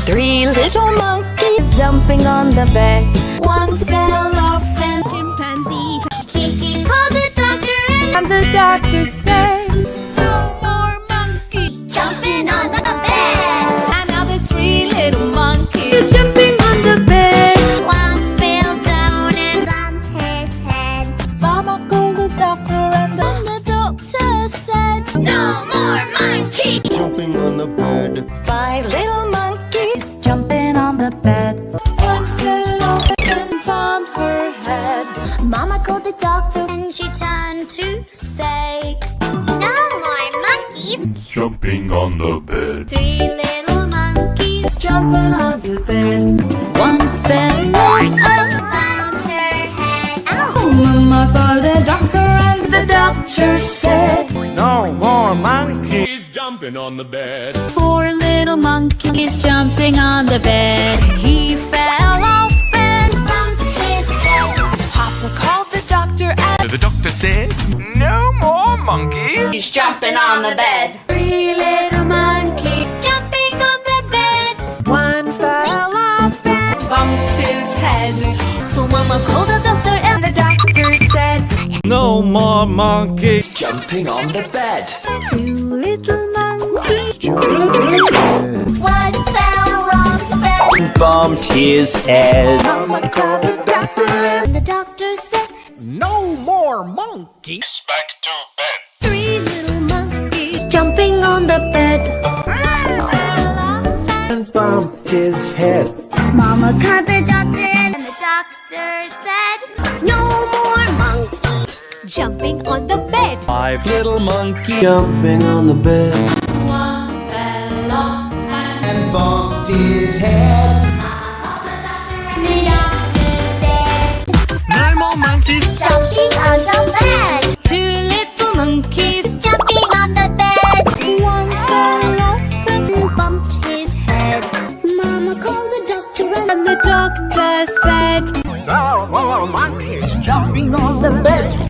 Three little monkeys jumping on the bed. One fell off and chimpanzee. He called the doctor And the doctor said, no more monkeys jumping on the bed. another three little monkeys jumping on the bed. One fell down and bumped his head. Mama called the doctor and The doctor said, no more monkeys. Jumping on the bed. five little monkeys jumping on the bed. One fell off and bumped her head. Mama called the doctor and she turned to say, no more monkeys. Jumping on the bed. Three little monkeys Jumping on the bed. One fell off bumped her head. Oh, Mama called the doctor and the doctor said, No more monkeys. He's jumping on the bed. four little monkeys jumping on the bed. He fell off and Bumped his head. Papa called the doctor and The doctor said, no more monkeys. he's jumping on the bed. Three little monkeys Jumping on the bed. One fell off and bumped his head. So Mama called the doctor and The doctor said, No more monkeys. Jumping on the bed. two little monkeys one fell off the bed. Bumped his head. Mama called the doctor and And the doctor said, No more monkeys. Back to bed. three little monkeys jumping on the bed. fell off And bumped his head. Mama called the doctor and the doctor said, no more monkeys. Jumping on the bed. Five little monkeys jumping on the bed. One fell off And bumped his head. The doctor said, No more monkeys. jumping on the bed. two little monkeys Jumping on the bed. One fell off and bumped his head. Mama called the doctor and the doctor said, No more monkeys jumping on the bed.